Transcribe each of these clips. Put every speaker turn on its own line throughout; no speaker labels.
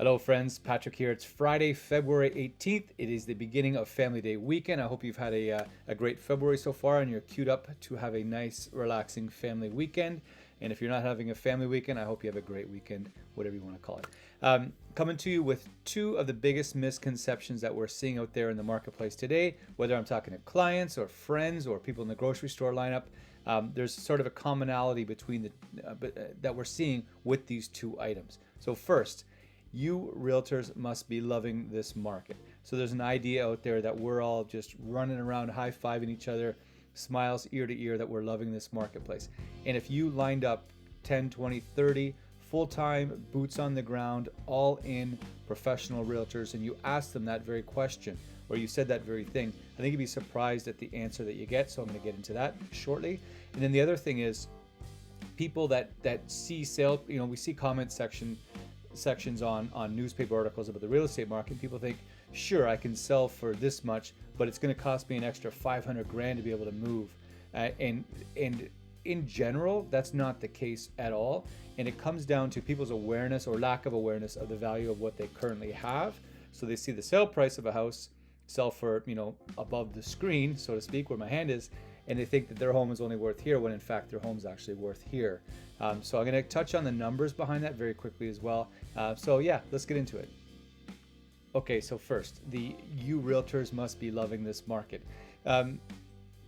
Hello, friends. Patrick here. It's Friday, February 18th. It is the beginning of Family Day weekend. I hope you've had a great February so far and you're queued up to have a nice, relaxing family weekend. And if you're not having a family weekend, I hope you have a great weekend, whatever you want to call it. Coming to you with two of the biggest misconceptions that we're seeing out there in the marketplace today, whether I'm talking to clients or friends or people in the grocery store lineup. There's sort of a commonality between that we're seeing with these two items. So first, you realtors must be loving this market. So there's an idea out there that we're all just running around high-fiving each other, smiles ear to ear, that we're loving this marketplace. And if you lined up 10, 20, 30 full-time, boots on the ground, all in professional realtors, and you asked them that very question, or you said that very thing, I think you'd be surprised at the answer that you get. So I'm going to get into that shortly. And then the other thing is people that see sale, we see comment sections on newspaper articles about the real estate market. People think, sure, I can sell for this much, but it's going to cost me an extra 500 grand to be able to move. And in general, that's not the case at all. And it comes down to people's awareness or lack of awareness of the value of what they currently have. So they see the sale price of a house sell for, above the screen, so to speak, where my hand is, and they think that their home is only worth here when in fact their home's actually worth here. So I'm going to touch on the numbers behind that very quickly as well. So yeah, let's get into it. Okay, so first, you realtors must be loving this market.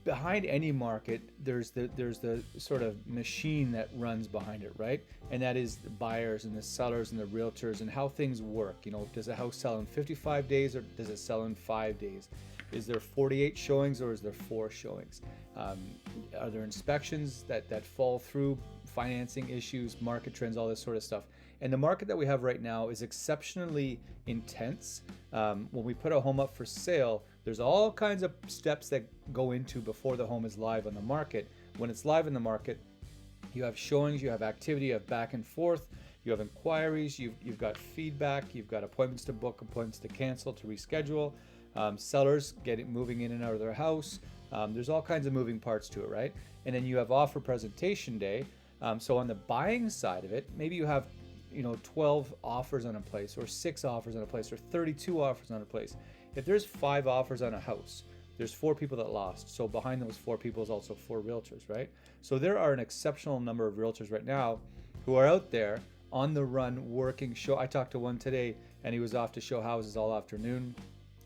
Behind any market, there's the sort of machine that runs behind it, right? And that is the buyers and the sellers and the realtors and how things work. Does a house sell in 55 days or does it sell in 5 days? Is there 48 showings or is there 4 showings? Are there inspections that fall through, financing issues, market trends, all this sort of stuff? And the market that we have right now is exceptionally intense. When we put a home up for sale, there's all kinds of steps that go into before the home is live on the market. When it's live in the market, you have showings, you have activity, you have back and forth, you have inquiries, you've got feedback, you've got appointments to book, appointments to cancel, to reschedule, sellers moving in and out of their house. There's all kinds of moving parts to it, right? And then you have offer presentation day. So on the buying side of it, maybe you have 12 offers on a place, or 6 offers on a place, or 32 offers on a place. If there's 5 offers on a house, there's 4 people that lost. So behind those 4 people is also 4 realtors, right? So there are an exceptional number of realtors right now who are out there on the run working. I talked to one today and he was off to show houses all afternoon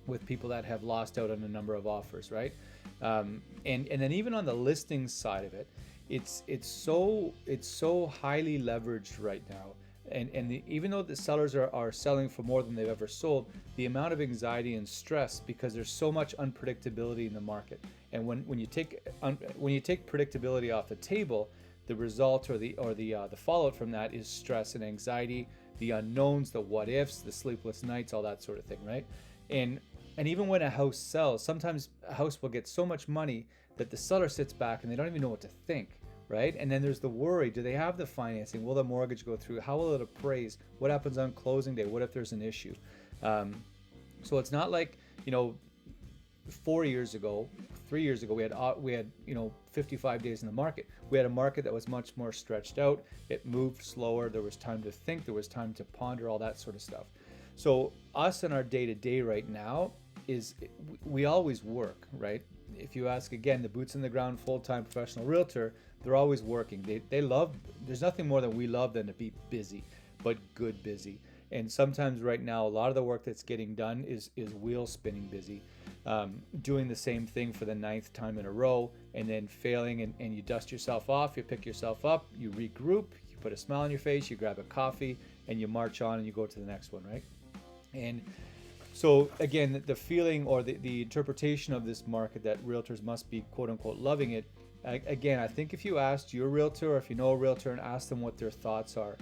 with people that have lost out on a number of offers, right? And then even on the listing side of it, it's so highly leveraged right now. And even though the sellers are selling for more than they've ever sold, the amount of anxiety and stress, because there's so much unpredictability in the market. And when you take predictability off the table, the result or the fallout from that is stress and anxiety, the unknowns, the what ifs, the sleepless nights, all that sort of thing, right? And even when a house sells, sometimes a house will get so much money that the seller sits back and they don't even know what to think. Right? And then there's the worry. Do they have the financing? Will the mortgage go through? How will it appraise? What happens on closing day? What if there's an issue? So it's not like, 4 years ago, 3 years ago, we had 55 days in the market. We had a market that was much more stretched out. It moved slower. There was time to think. There was time to ponder, all that sort of stuff. So us in our day-to-day right now we always work, right? If you ask, again, the boots on the ground, full-time professional realtor, they're always working. They love, there's nothing more than we love than to be busy, but good busy. And sometimes right now, a lot of the work that's getting done is wheel spinning busy, doing the same thing for the 9th time in a row, and then failing, and you dust yourself off, you pick yourself up, you regroup, you put a smile on your face, you grab a coffee, and you march on and you go to the next one, right? And so again, the feeling or the interpretation of this market that realtors must be quote unquote loving it. Again, I think if you asked your realtor or if you know a realtor and asked them what their thoughts are,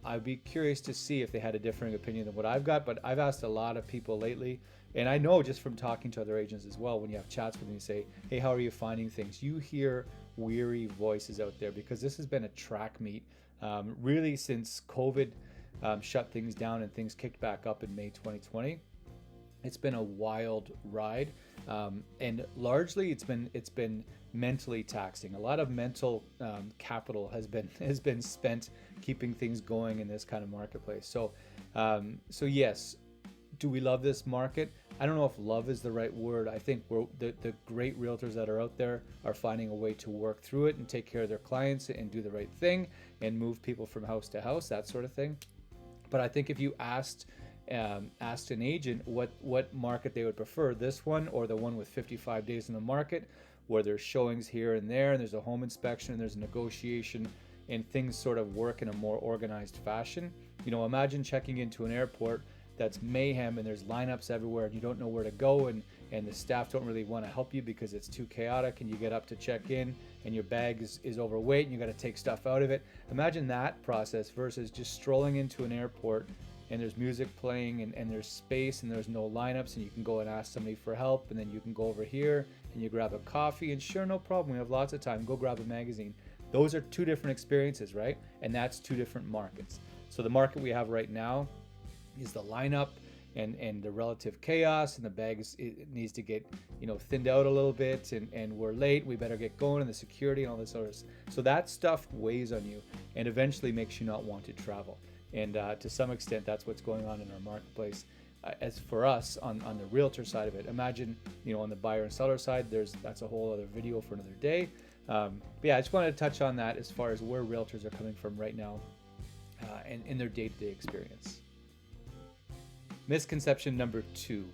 I'd be curious to see if they had a differing opinion than what I've got. But I've asked a lot of people lately, and I know just from talking to other agents as well, when you have chats with them, you say, hey, how are you finding things? You hear weary voices out there because this has been a track meet really since COVID shut things down and things kicked back up in May 2020. It's been a wild ride, and largely it's been mentally taxing. A lot of mental capital has been spent keeping things going in this kind of marketplace. So yes, do we love this market? I don't know if love is the right word. I think the great realtors that are out there are finding a way to work through it and take care of their clients and do the right thing and move people from house to house, that sort of thing. But I think if you asked an agent what market they would prefer, this one or the one with 55 days in the market, where there's showings here and there, and there's a home inspection, and there's a negotiation, and things sort of work in a more organized fashion. Imagine checking into an airport that's mayhem and there's lineups everywhere and you don't know where to go, and the staff don't really want to help you because it's too chaotic, and you get up to check in and your bag is overweight and you got to take stuff out of it. Imagine that process versus just strolling into an airport and there's music playing and there's space and there's no lineups, and you can go and ask somebody for help, and then you can go over here and you grab a coffee, and sure, no problem, we have lots of time, go grab a magazine. Those are two different experiences, right? And that's two different markets. So the market we have right now is the lineup and the relative chaos, and the bags, it needs to get thinned out a little bit, and we're late, we better get going, and the security and all this other. So that stuff weighs on you and eventually makes you not want to travel. And to some extent, that's what's going on in our marketplace. As for us on the realtor side of it, imagine on the buyer and seller side, that's a whole other video for another day. But yeah, I just wanted to touch on that as far as where realtors are coming from right now and in their day-to-day experience. Misconception number 2.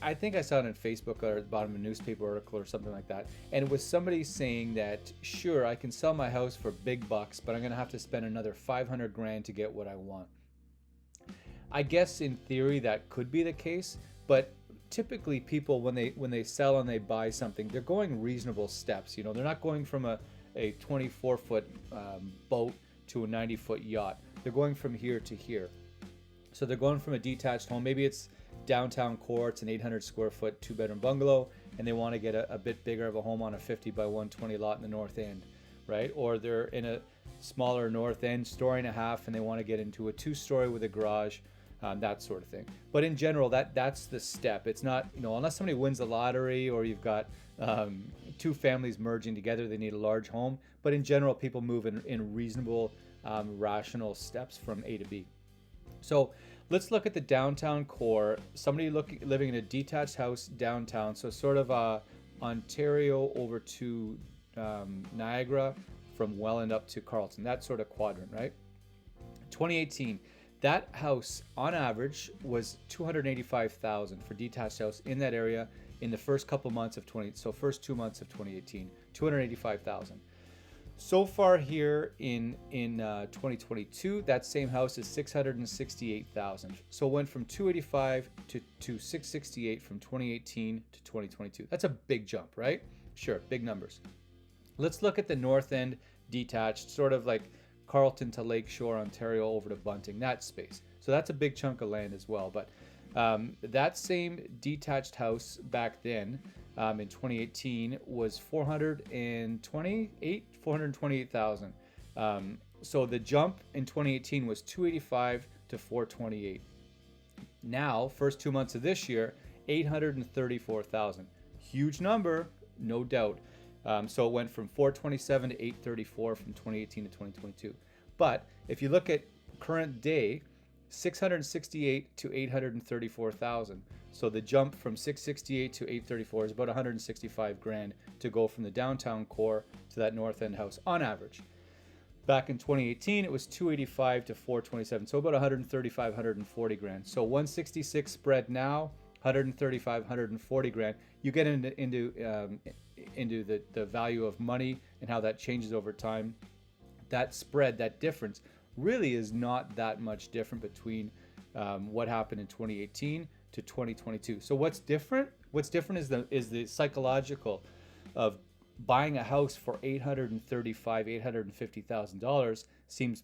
I think I saw it on Facebook or at the bottom of a newspaper article or something like that. And it was somebody saying that, sure, I can sell my house for big bucks, but I'm going to have to spend another 500 grand to get what I want. I guess in theory that could be the case, but typically people, when they sell and they buy something, they're going reasonable steps. They're not going from a 24-foot boat to a 90-foot yacht. They're going from here to here. So they're going from a detached home, maybe it's downtown core, it's an 800 square foot 2-bedroom bungalow, and they want to get a bit bigger of a home on a 50 by 120 lot in the north end, right? Or they're in a smaller north end, story and a half, and they want to get into a 2-story with a garage, that sort of thing. But in general, that's the step. It's not, unless somebody wins the lottery or you've got 2 families merging together, they need a large home. But in general, people move in reasonable, rational steps from A to B. So let's look at the downtown core. Somebody living in a detached house downtown, so sort of Ontario over to Niagara, from Welland up to Carleton, that sort of quadrant, right? 2018, that house on average was $285,000 for detached house in that area in the first couple months of first 2 months of 2018, $285,000. So far here in 2022, that same house is $668,000. So it went from 285 to 668 from 2018 to 2022. That's a big jump, right? Sure, big numbers. Let's look at the north end detached, sort of like Carleton to Lakeshore, Ontario over to Bunting, that space. So that's a big chunk of land as well. But that same detached house back then in 2018 was $428,000. So the jump in 2018 was 285 to 428. Now, first 2 months of this year, 834,000. Huge number, no doubt. So it went from 427 to 834 from 2018 to 2022. But if you look at current day, 668 to 834,000. So the jump from 668 to 834 is about 165 grand to go from the downtown core to that north end house on average. Back in 2018, it was 285 to 427, so about 135, 140 grand. So 166 spread now, 135, 140 grand. You get into the value of money and how that changes over time. That spread, that difference, really is not that much different between what happened in 2018 to 2022. So what's different? What's different is the psychological of buying a house for $850,000 seems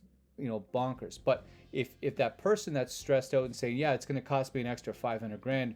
bonkers. But if that person that's stressed out and saying, yeah, it's going to cost me an extra 500 grand,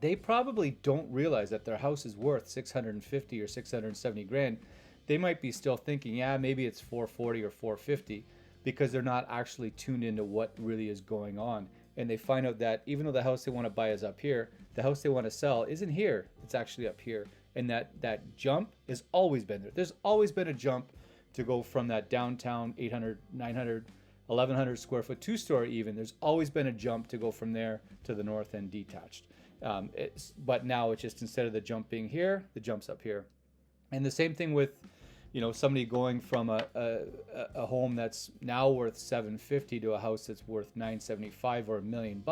they probably don't realize that their house is worth 650 or 670 grand. They might be still thinking, yeah, maybe it's 440 or 450, because they're not actually tuned into what really is going on. and they find out that even though the house they want to buy is up here, the house they want to sell isn't here. It's actually up here. And that jump has always been there. There's always been a jump to go from that downtown 800, 900, 1100 square foot two-story even. There's always been a jump to go from there to the north end detached. But now it's just, instead of the jump being here, the jump's up here. And the same thing with, somebody going from a home that's now worth $750 to a house that's worth $975 or $1 million.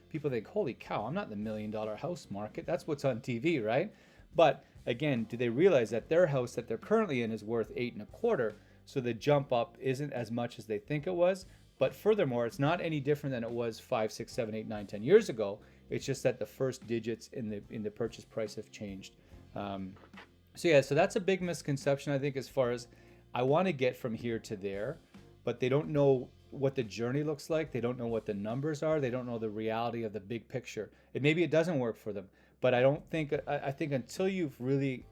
People think, holy cow, I'm not in the $1 million house market. That's what's on TV, right? But again, do they realize that their house that they're currently in is worth 8.25? So the jump up isn't as much as they think it was. But furthermore, it's not any different than it was 5, 6, 7, 8, 9, 10 years ago. It's just that the first digits in the purchase price have changed. So that's a big misconception, I think, as far as I want to get from here to there, but they don't know what the journey looks like. They don't know what the numbers are. They don't know the reality of the big picture. And maybe it doesn't work for them, but I think until you've really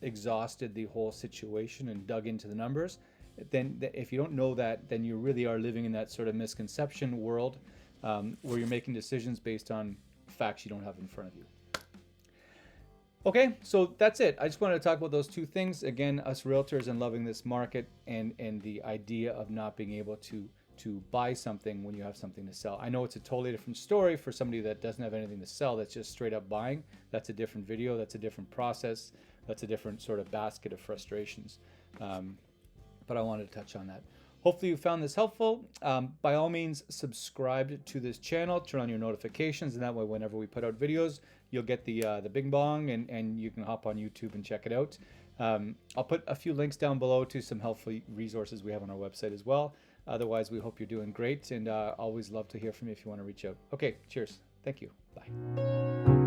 exhausted the whole situation and dug into the numbers, then if you don't know that, then you really are living in that sort of misconception world where you're making decisions based on facts you don't have in front of you. Okay, so that's it. I just wanted to talk about those two things. Again, us realtors and loving this market, and the idea of not being able to buy something when you have something to sell. I know it's a totally different story for somebody that doesn't have anything to sell, that's just straight up buying. That's a different video, that's a different process, that's a different sort of basket of frustrations. But I wanted to touch on that. Hopefully you found this helpful. By all means, subscribe to this channel, turn on your notifications, and that way whenever we put out videos, you'll get the bing bong, and you can hop on YouTube and check it out. I'll put a few links down below to some helpful resources we have on our website as well. Otherwise, we hope you're doing great, and always love to hear from you if you want to reach out. Okay, cheers. Thank you. Bye.